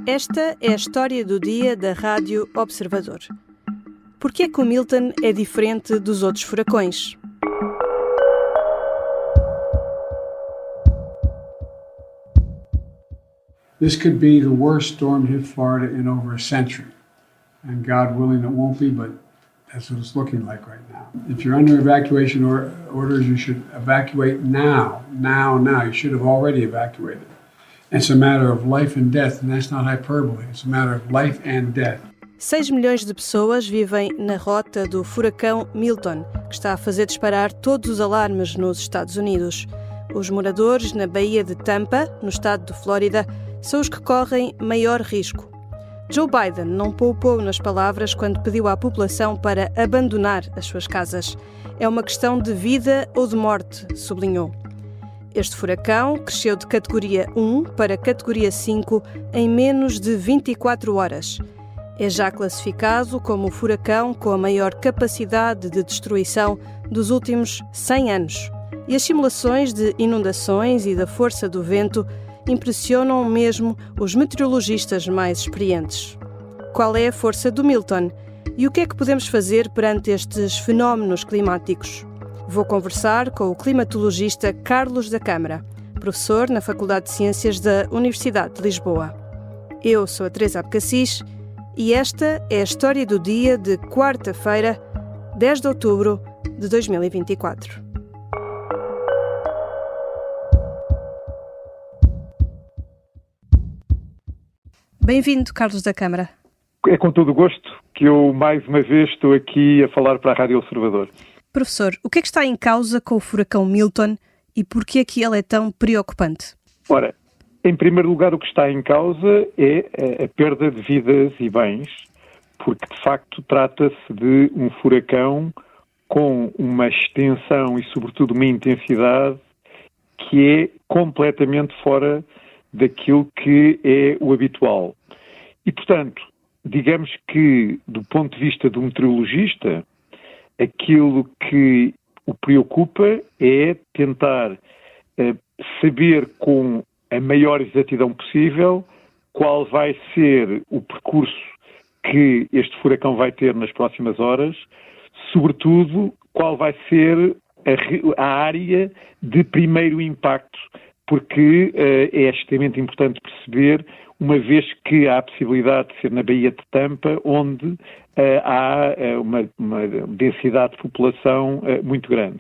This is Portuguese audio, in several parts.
Esta é a história do dia da Rádio Observador. Por que é que o Milton é diferente dos outros furacões? This could be the worst storm to hit Florida in over a century. And God willing, it won't be, but that's what it's looking like right now. If you're under evacuation orders, you should evacuate now. You should have already evacuated. It's a matter of life and death, and that's not hyperbole. It's a matter of life and death. 6 milhões de pessoas vivem na rota do furacão Milton, que está a fazer disparar todos os alarmes nos Estados Unidos. Os moradores na Baía de Tampa, no estado de Flórida, são os que correm maior risco. Joe Biden não poupou nas palavras quando pediu à população para abandonar as suas casas. É uma questão de vida ou de morte, sublinhou. Este furacão cresceu de categoria 1 para categoria 5 em menos de 24 horas. É já classificado como o furacão com a maior capacidade de destruição dos últimos 100 anos. E as simulações de inundações e da força do vento impressionam mesmo os meteorologistas mais experientes. Qual é a força do Milton? E o que é que podemos fazer perante estes fenómenos climáticos? Vou conversar com o climatologista Carlos da Câmara, professor na Faculdade de Ciências da Universidade de Lisboa. Eu sou a Teresa Abcacis e esta é a história do dia de quarta-feira, 10 de outubro de 2024. Bem-vindo, Carlos da Câmara. É com todo o gosto que eu, mais uma vez, estou aqui a falar para a Rádio Observador. Professor, o que é que está em causa com o furacão Milton e por que é que ele é tão preocupante? Ora, em primeiro lugar, o que está em causa é a perda de vidas e bens, porque, de facto, trata-se de um furacão com uma extensão e, sobretudo, uma intensidade que é completamente fora daquilo que é o habitual. E, portanto, digamos que, do ponto de vista do meteorologista, aquilo que o preocupa é tentar saber com a maior exatidão possível qual vai ser o percurso que este furacão vai ter nas próximas horas, sobretudo qual vai ser a área de primeiro impacto, porque é extremamente importante perceber, uma vez que há a possibilidade de ser na Baía de Tampa, onde há uma densidade de população muito grande.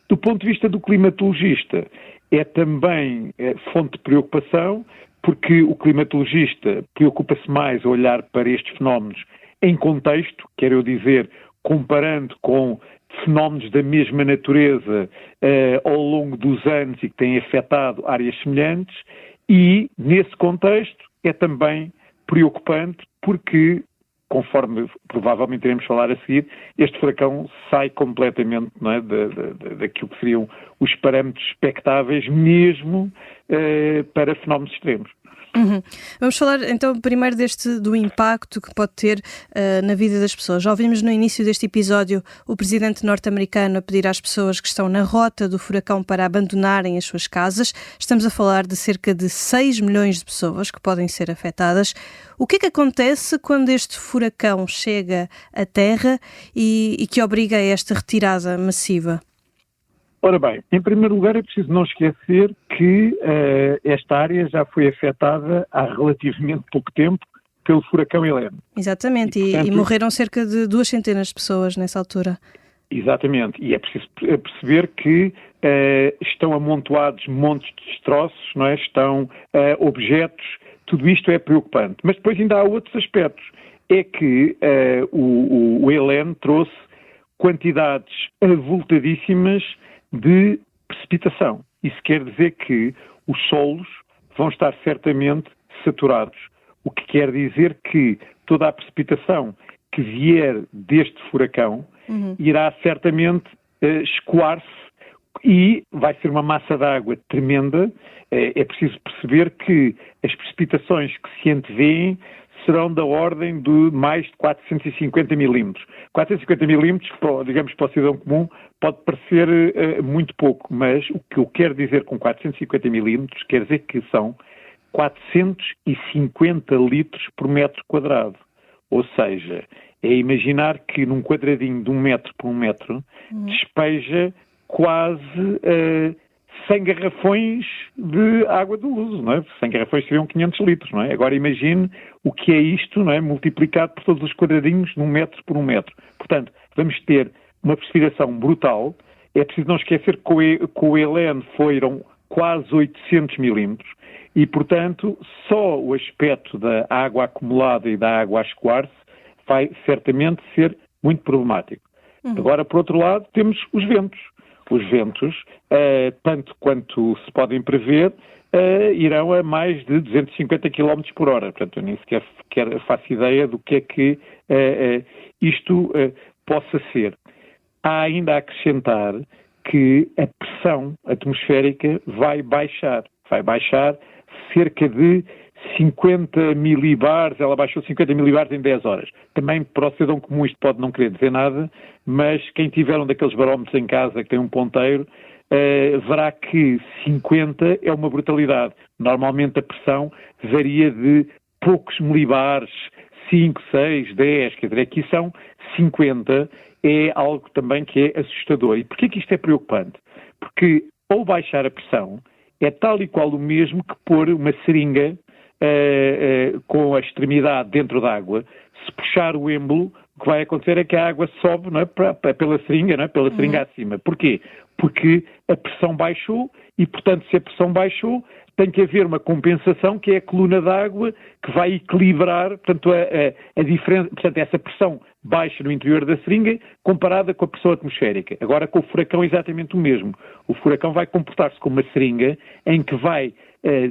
Do ponto de vista do climatologista, é também fonte de preocupação, porque o climatologista preocupa-se mais a olhar para estes fenómenos em contexto, quero dizer, comparando com fenómenos da mesma natureza ao longo dos anos e que têm afetado áreas semelhantes, e, nesse contexto, é também preocupante porque, conforme provavelmente iremos falar a seguir, este furacão sai completamente, não é, daquilo que seriam os parâmetros expectáveis, mesmo para fenómenos extremos. Uhum. Vamos falar então primeiro do impacto que pode ter na vida das pessoas. Já ouvimos no início deste episódio o presidente norte-americano a pedir às pessoas que estão na rota do furacão para abandonarem as suas casas. Estamos a falar de cerca de 6 milhões de pessoas que podem ser afetadas. O que é que acontece quando este furacão chega à terra e que obriga a esta retirada massiva? Ora bem, em primeiro lugar é preciso não esquecer que esta área já foi afetada há relativamente pouco tempo pelo furacão Helene. Exatamente, e morreram cerca de 200 de pessoas nessa altura. Exatamente, e é preciso perceber que estão amontoados montes de destroços, não é? Estão objetos, tudo isto é preocupante. Mas depois ainda há outros aspectos. É que o Helene trouxe quantidades avultadíssimas de precipitação. Isso quer dizer que os solos vão estar certamente saturados, o que quer dizer que toda a precipitação que vier deste furacão irá certamente escoar-se e vai ser uma massa de água tremenda. É preciso perceber que as precipitações que se antevêem serão da ordem de mais de 450 milímetros. 450 milímetros, digamos, para o cidadão comum, pode parecer muito pouco, mas o que eu quero dizer com 450 milímetros quer dizer que são 450 litros por metro quadrado. Ou seja, é imaginar que num quadradinho de 1 metro por 1 metro despeja quase 100 garrafões de água do uso, não é? 100 garrafões seriam 500 litros, não é? Agora imagine o que é isto, não é? Multiplicado por todos os quadradinhos de 1 metro por 1 metro. Portanto, vamos ter uma precipitação brutal. É preciso não esquecer que com o Helene foram quase 800 milímetros e, portanto, só o aspecto da água acumulada e da água a escoar-se vai certamente ser muito problemático. Agora, por outro lado, temos os ventos. Os ventos, tanto quanto se podem prever, irão a mais de 250 km por hora. Portanto, eu nem sequer faço ideia do que é que isto possa ser. Há ainda a acrescentar que a pressão atmosférica vai baixar cerca de 50 milibares, ela baixou 50 milibares em 10 horas. Também para o cidadão comum isto pode não querer dizer nada, mas quem tiver um daqueles barómetros em casa que tem um ponteiro, verá que 50 é uma brutalidade. Normalmente a pressão varia de poucos milibares, 5, 6, 10, quer dizer, aqui são 50, é algo também que é assustador. E porquê que isto é preocupante? Porque ao baixar a pressão é tal e qual o mesmo que pôr uma seringa com a extremidade dentro da água. Se puxar o êmbolo, o que vai acontecer é que a água sobe, não é, pela seringa, não é, pela seringa acima. Porquê? Porque a pressão baixou e, portanto, se a pressão baixou, tem que haver uma compensação, que é a coluna d'água, que vai equilibrar, portanto, a diferença, portanto, essa pressão baixa no interior da seringa comparada com a pressão atmosférica. Agora, com o furacão é exatamente o mesmo. O furacão vai comportar-se como uma seringa em que vai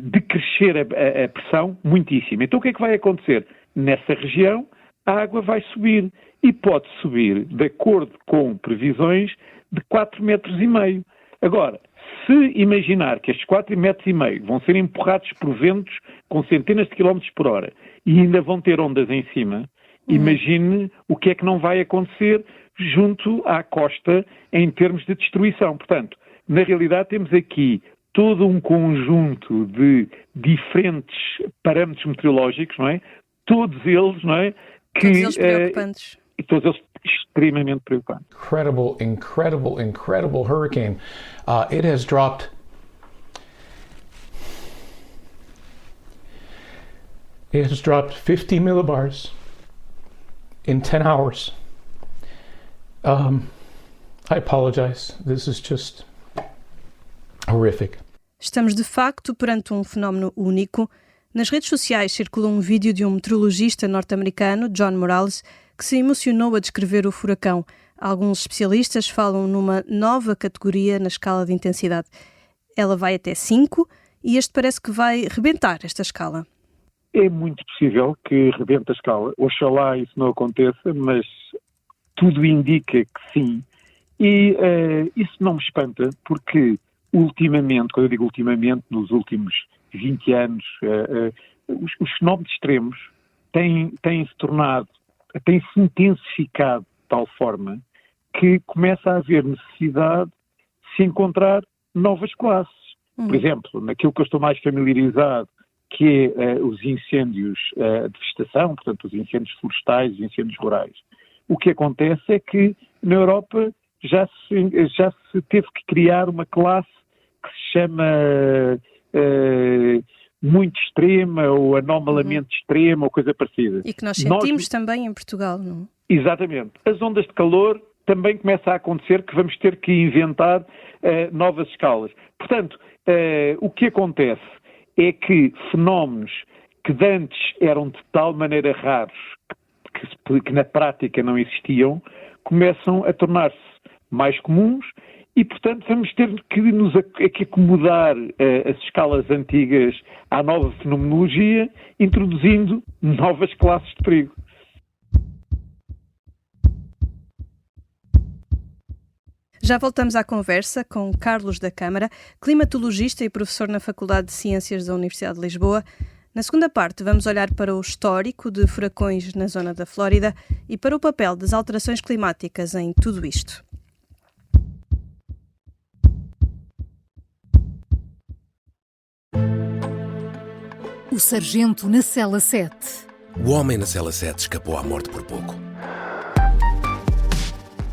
decrescer a pressão muitíssimo. Então, o que é que vai acontecer? Nessa região, a água vai subir e pode subir, de acordo com previsões, de 4,5 metros. Agora, se imaginar que estes 4,5 metros vão ser empurrados por ventos com centenas de quilómetros por hora e ainda vão ter ondas em cima, imagine o que é que não vai acontecer junto à costa em termos de destruição. Portanto, na realidade temos aqui todo um conjunto de diferentes parâmetros meteorológicos, não é? Todos eles, não é? Todos eles preocupantes. E todos eles extremamente preocupantes. Incredible hurricane. It has dropped 50 millibars in 10 hours. I apologize. This is just horrific. Estamos de facto perante um fenómeno único. Nas redes sociais circula um vídeo de um meteorologista norte-americano, John Morales, que se emocionou a descrever o furacão. Alguns especialistas falam numa nova categoria na escala de intensidade. Ela vai até 5 e este parece que vai rebentar esta escala. É muito possível que rebente a escala. Oxalá isso não aconteça, mas tudo indica que sim. E isso não me espanta, porque ultimamente, quando eu digo ultimamente, nos últimos 20 anos, os fenómenos extremos têm-se tornado, têm-se intensificado de tal forma que começa a haver necessidade de se encontrar novas classes. Por exemplo, naquilo que eu estou mais familiarizado, que é os incêndios de vegetação, portanto, os incêndios florestais, os incêndios rurais. O que acontece é que na Europa já se teve que criar uma classe que se chama muito extrema ou anomalamente extrema ou coisa parecida. E que nós sentimos também em Portugal, não? Exatamente. As ondas de calor também começa a acontecer que vamos ter que inventar novas escalas. Portanto, o que acontece é que fenómenos que de antes eram de tal maneira raros que na prática não existiam, começam a tornar-se mais comuns e, portanto, vamos ter que acomodar as escalas antigas à nova fenomenologia, introduzindo novas classes de perigo. Já voltamos à conversa com Carlos da Câmara, climatologista e professor na Faculdade de Ciências da Universidade de Lisboa. Na segunda parte, vamos olhar para o histórico de furacões na zona da Flórida e para o papel das alterações climáticas em tudo isto. O sargento na cela 7. O homem na cela 7 escapou à morte por pouco.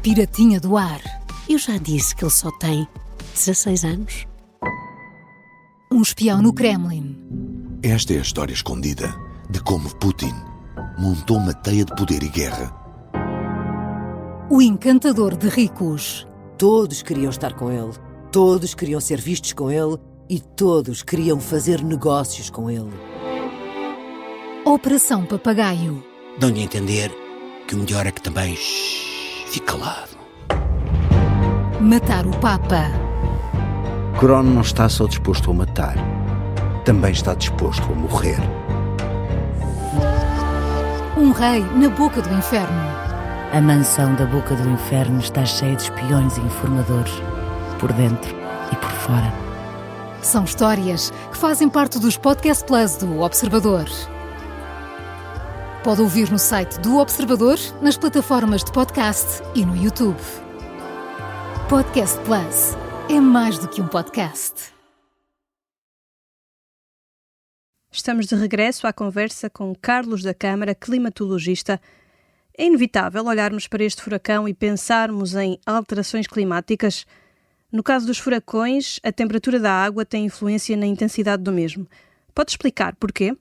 Piratinha do ar. Eu já disse que ele só tem 16 anos. Um espião no Kremlin. Esta é a história escondida de como Putin montou uma teia de poder e guerra. O encantador de ricos. Todos queriam estar com ele, todos queriam ser vistos com ele e todos queriam fazer negócios com ele. Operação Papagaio. Dão-lhe a entender que o melhor é que também fique calado. Matar o Papa. Crono não está só disposto a matar, também está disposto a morrer. Um rei na boca do inferno. A mansão da boca do inferno está cheia de espiões e informadores, por dentro e por fora. São histórias que fazem parte dos Podcast Plus do Observador. Pode ouvir no site do Observador, nas plataformas de podcast e no YouTube. Podcast Plus é mais do que um podcast. Estamos de regresso à conversa com Carlos da Câmara, climatologista. É inevitável olharmos para este furacão e pensarmos em alterações climáticas. No caso dos furacões, a temperatura da água tem influência na intensidade do mesmo. Pode explicar porquê?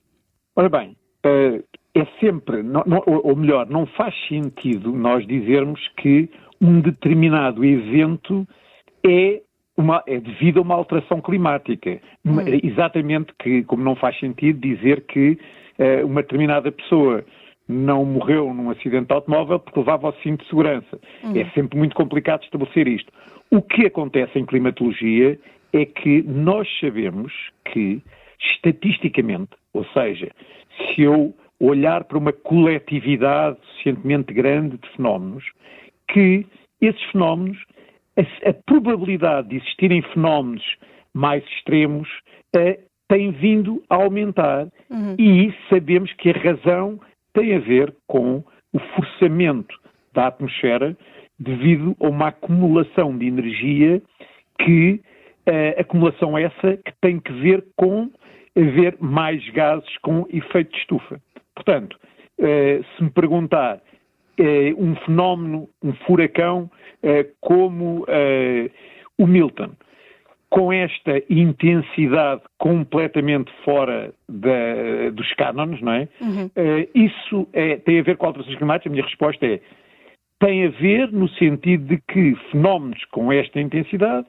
Ora bem, é sempre, ou melhor, não faz sentido nós dizermos que um determinado evento é devido a uma alteração climática. Exatamente como não faz sentido dizer que uma determinada pessoa não morreu num acidente de automóvel porque levava o cinto de segurança. É sempre muito complicado estabelecer isto. O que acontece em climatologia é que nós sabemos que, estatisticamente, ou seja, se eu olhar para uma coletividade suficientemente grande de fenómenos, que esses fenómenos, a probabilidade de existirem fenómenos mais extremos tem vindo a aumentar e sabemos que a razão tem a ver com o forçamento da atmosfera devido a uma acumulação de energia acumulação essa que tem que ver com haver mais gases com efeito de estufa. Portanto, se me perguntar um fenómeno, um furacão como o Milton, com esta intensidade completamente fora dos cânones, não é? Isso tem a ver com alterações climáticas? A minha resposta tem a ver no sentido de que fenómenos com esta intensidade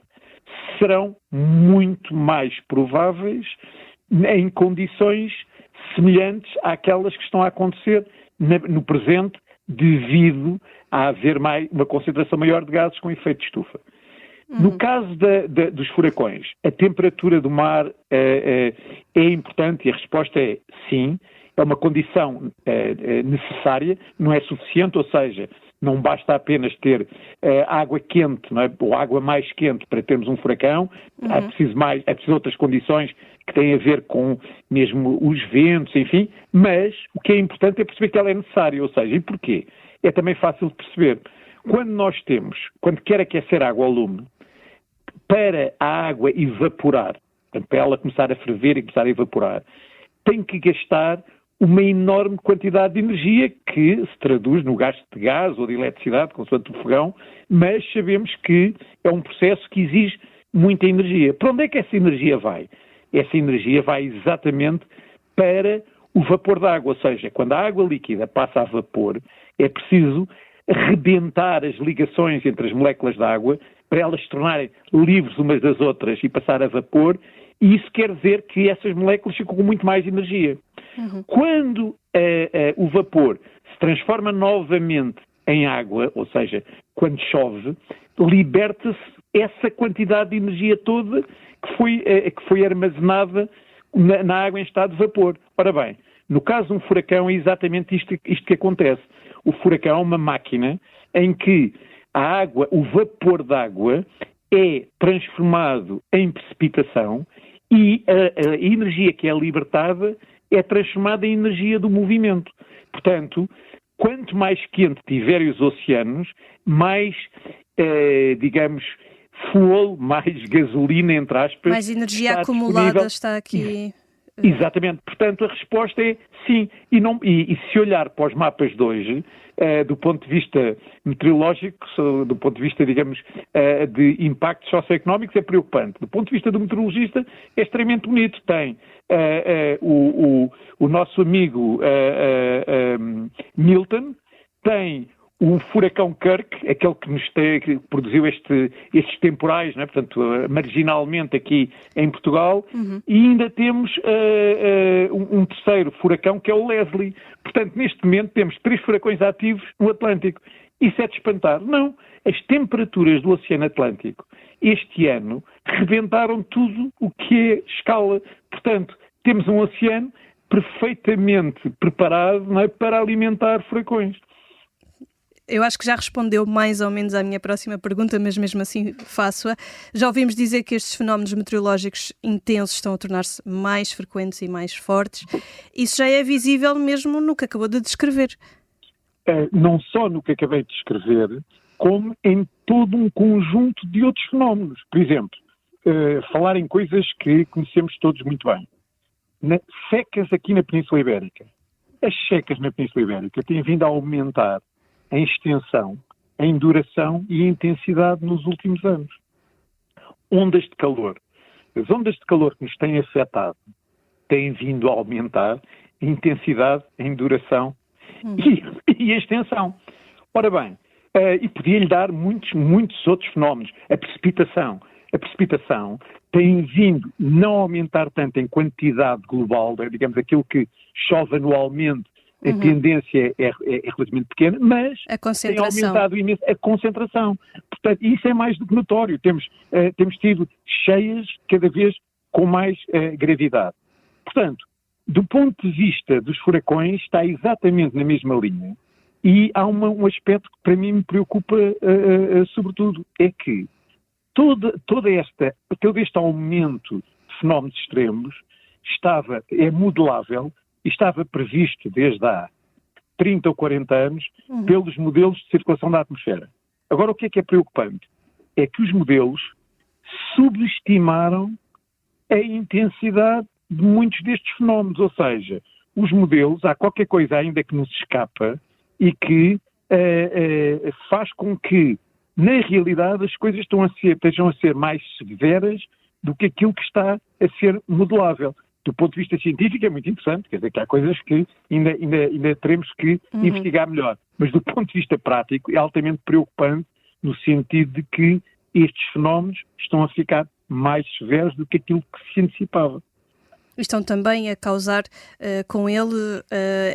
serão muito mais prováveis em condições semelhantes àquelas que estão a acontecer no presente devido a haver uma concentração maior de gases com efeito de estufa. No caso dos furacões, a temperatura do mar é importante e a resposta é sim, é uma condição necessária, não é suficiente, ou seja, não basta apenas ter água quente, não é? Ou água mais quente para termos um furacão, é preciso outras condições que têm a ver com mesmo os ventos, enfim, mas o que é importante é perceber que ela é necessária, ou seja, e porquê? É também fácil de perceber. Quando quer aquecer água ao lume, para a água evaporar, portanto, para ela começar a ferver e começar a evaporar, tem que gastar uma enorme quantidade de energia que se traduz no gasto de gás ou de eletricidade, consoante o fogão, mas sabemos que é um processo que exige muita energia. Para onde é que essa energia vai? Essa energia vai exatamente para o vapor da água, ou seja, quando a água líquida passa a vapor, é preciso rebentar as ligações entre as moléculas de água para elas se tornarem livres umas das outras e passar a vapor, e isso quer dizer que essas moléculas ficam com muito mais energia. Quando o vapor se transforma novamente em água, ou seja, quando chove, liberta-se essa quantidade de energia toda que foi armazenada na água em estado de vapor. Ora bem, no caso de um furacão é exatamente isto que acontece. O furacão é uma máquina em que o vapor da água é transformado em precipitação e a energia que é libertada é transformada em energia do movimento. Portanto, quanto mais quente tiverem os oceanos, mais, fuel, mais gasolina, entre aspas, mais energia acumulada está aqui Exatamente. Portanto, a resposta é sim. E se olhar para os mapas de hoje, do ponto de vista meteorológico, do ponto de vista, digamos, de impactos socioeconómicos, é preocupante. Do ponto de vista do meteorologista, é extremamente bonito. Tem o nosso amigo Milton, tem o furacão Kirk, aquele que produziu estes temporais, não é? Portanto, marginalmente aqui em Portugal, e ainda temos um terceiro furacão, que é o Leslie. Portanto, neste momento temos 3 furacões ativos no Atlântico. Isso é de espantar? Não. As temperaturas do Oceano Atlântico este ano rebentaram tudo o que é escala. Portanto, temos um oceano perfeitamente preparado, não é, para alimentar furacões. Eu acho que já respondeu mais ou menos à minha próxima pergunta, mas mesmo assim faço-a. Já ouvimos dizer que estes fenómenos meteorológicos intensos estão a tornar-se mais frequentes e mais fortes. Isso já é visível mesmo no que acabou de descrever. Não só no que acabei de descrever, como em todo um conjunto de outros fenómenos. Por exemplo, falar em coisas que conhecemos todos muito bem. Secas aqui na Península Ibérica. As secas na Península Ibérica têm vindo a aumentar em extensão, em duração e intensidade nos últimos anos. Ondas de calor. As ondas de calor que nos têm afetado têm vindo a aumentar em intensidade, em duração e extensão. Ora bem, e podia-lhe dar muitos outros fenómenos. A precipitação. A precipitação tem vindo não a aumentar tanto em quantidade global, digamos, aquilo que chove anualmente. A tendência é relativamente pequena, mas tem aumentado imenso a concentração. Portanto, isso é mais do que notório. Temos tido cheias cada vez com mais gravidade. Portanto, do ponto de vista dos furacões, está exatamente na mesma linha. E há um aspecto que para mim me preocupa sobretudo, é que todo este aumento de fenómenos extremos é modelável e estava previsto desde há 30 ou 40 anos pelos modelos de circulação da atmosfera. Agora, o que é preocupante? É que os modelos subestimaram a intensidade de muitos destes fenómenos, ou seja, os modelos, há qualquer coisa ainda que nos escapa e que faz com que, na realidade, as coisas estejam a ser mais severas do que aquilo que está a ser modelável. Do ponto de vista científico é muito interessante, quer dizer que há coisas que ainda teremos que investigar melhor. Mas do ponto de vista prático é altamente preocupante no sentido de que estes fenómenos estão a ficar mais severos do que aquilo que se antecipava. Estão também a causar com ele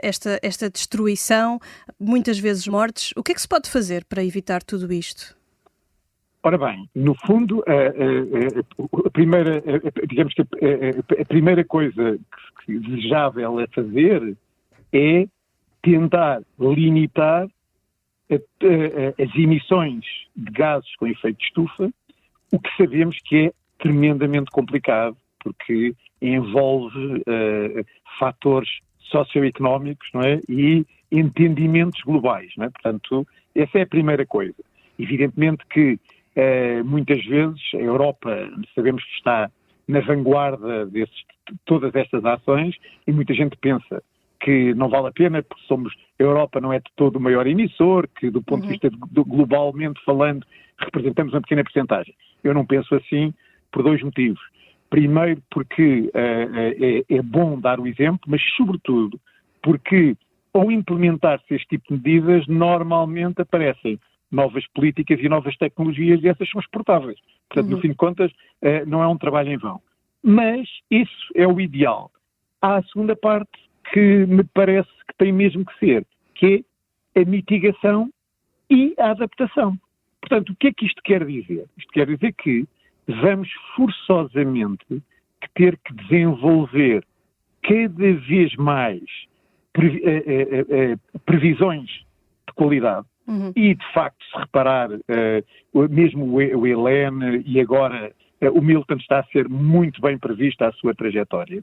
esta destruição, muitas vezes mortes. O que é que se pode fazer para evitar tudo isto? Ora bem, no fundo, a primeira coisa que desejável a fazer é tentar limitar as emissões de gases com efeito de estufa, o que sabemos que é tremendamente complicado, porque envolve fatores socioeconómicos, não é? E entendimentos globais, não é? Portanto, essa é a primeira coisa. Evidentemente que muitas vezes a Europa, sabemos que está na vanguarda de todas estas ações e muita gente pensa que não vale a pena porque a Europa não é de todo o maior emissor, que do ponto de vista globalmente falando representamos uma pequena percentagem. Eu não penso assim por 2 motivos. Primeiro porque é bom dar o exemplo, mas sobretudo porque ao implementar-se este tipo de medidas normalmente aparecem novas políticas e novas tecnologias e essas são exportáveis. Portanto, no fim de contas, não é um trabalho em vão. Mas isso é o ideal. Há a segunda parte que me parece que tem mesmo que ser, que é a mitigação e a adaptação. Portanto, o que é que isto quer dizer? Isto quer dizer que vamos forçosamente ter que desenvolver cada vez mais previsões de qualidade. E, de facto, se reparar, mesmo o Helene e agora o Milton está a ser muito bem prevista a sua trajetória,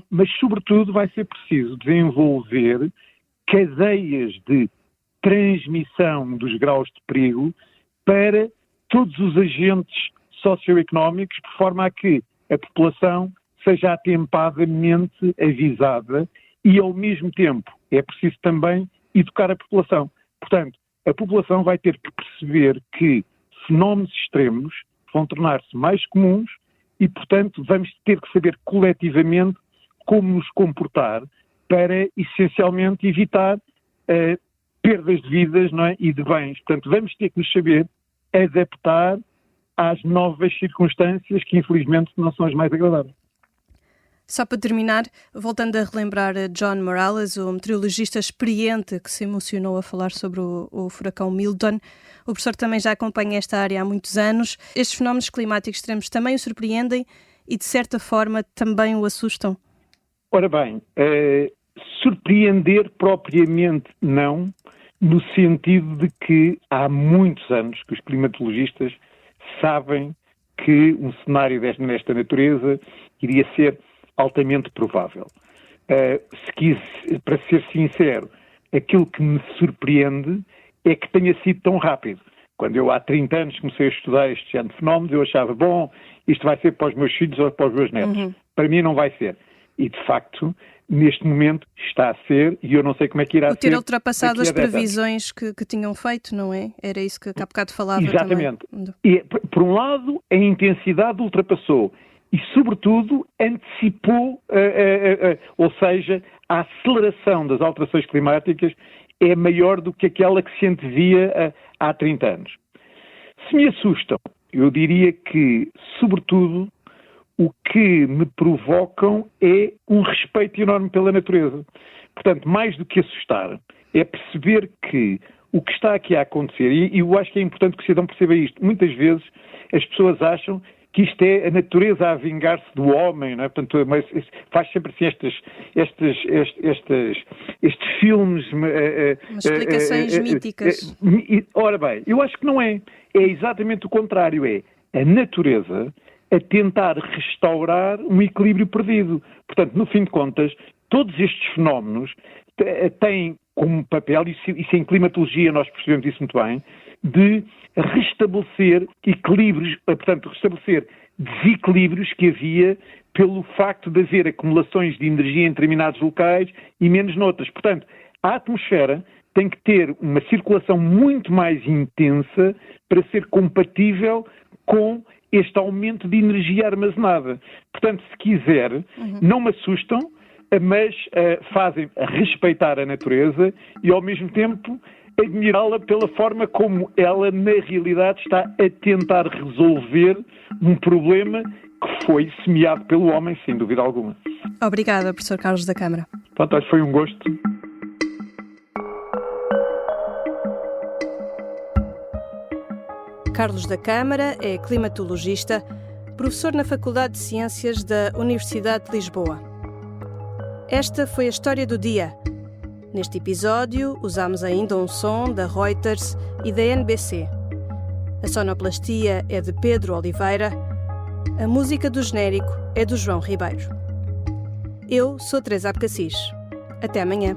mas, sobretudo, vai ser preciso desenvolver cadeias de transmissão dos graus de perigo para todos os agentes socioeconómicos, de forma a que a população seja atempadamente avisada e, ao mesmo tempo, é preciso também educar a população. Portanto, a população vai ter que perceber que fenómenos extremos vão tornar-se mais comuns e, portanto, vamos ter que saber coletivamente como nos comportar para, essencialmente, evitar perdas de vidas, não é? E de bens. Portanto, vamos ter que nos saber adaptar às novas circunstâncias que, infelizmente, não são as mais agradáveis. Só para terminar, voltando a relembrar John Morales, o meteorologista experiente que se emocionou a falar sobre o furacão Milton. O professor também já acompanha esta área há muitos anos. Estes fenómenos climáticos extremos também o surpreendem e, de certa forma, também o assustam? Ora bem, surpreender propriamente não, no sentido de que há muitos anos que os climatologistas sabem que um cenário nesta natureza iria ser altamente provável. Para ser sincero, aquilo que me surpreende é que tenha sido tão rápido. Quando eu há 30 anos comecei a estudar este género de fenómenos, eu achava, bom, isto vai ser para os meus filhos ou para os meus netos. Uhum. Para mim não vai ser. E, de facto, neste momento está a ser, e eu não sei como é que irá ser. O ter ultrapassado as previsões que tinham feito, não é? Era isso que há bocado falava. Exatamente. Também. E, por um lado, a intensidade ultrapassou e, sobretudo, antecipou, ou seja, a aceleração das alterações climáticas é maior do que aquela que se antevia há 30 anos. Se me assustam, eu diria que, sobretudo, o que me provocam é um respeito enorme pela natureza. Portanto, mais do que assustar, é perceber que o que está aqui a acontecer, e eu acho que é importante que o cidadão perceba isto, muitas vezes as pessoas acham que isto é a natureza a vingar-se do homem, não é? Portanto, mas faz sempre assim estes filmes... Umas explicações míticas. Ora bem, eu acho que não é. É exatamente o contrário, é a natureza a tentar restaurar um equilíbrio perdido. Portanto, no fim de contas, todos estes fenómenos têm como papel, isso em climatologia nós percebemos isso muito bem, de restabelecer equilíbrios, portanto, restabelecer desequilíbrios que havia pelo facto de haver acumulações de energia em determinados locais e menos noutros. Portanto, a atmosfera tem que ter uma circulação muito mais intensa para ser compatível com este aumento de energia armazenada. Portanto, se quiser, não me assustam, mas fazem respeitar a natureza e, ao mesmo tempo, admirá-la pela forma como ela, na realidade, está a tentar resolver um problema que foi semeado pelo homem, sem dúvida alguma. Obrigada, professor Carlos da Câmara. Pronto, foi um gosto. Carlos da Câmara é climatologista, professor na Faculdade de Ciências da Universidade de Lisboa. Esta foi a história do dia. Neste episódio, usamos ainda um som da Reuters e da NBC. A sonoplastia é de Pedro Oliveira. A música do genérico é do João Ribeiro. Eu sou Teresa Abcacis. Até amanhã.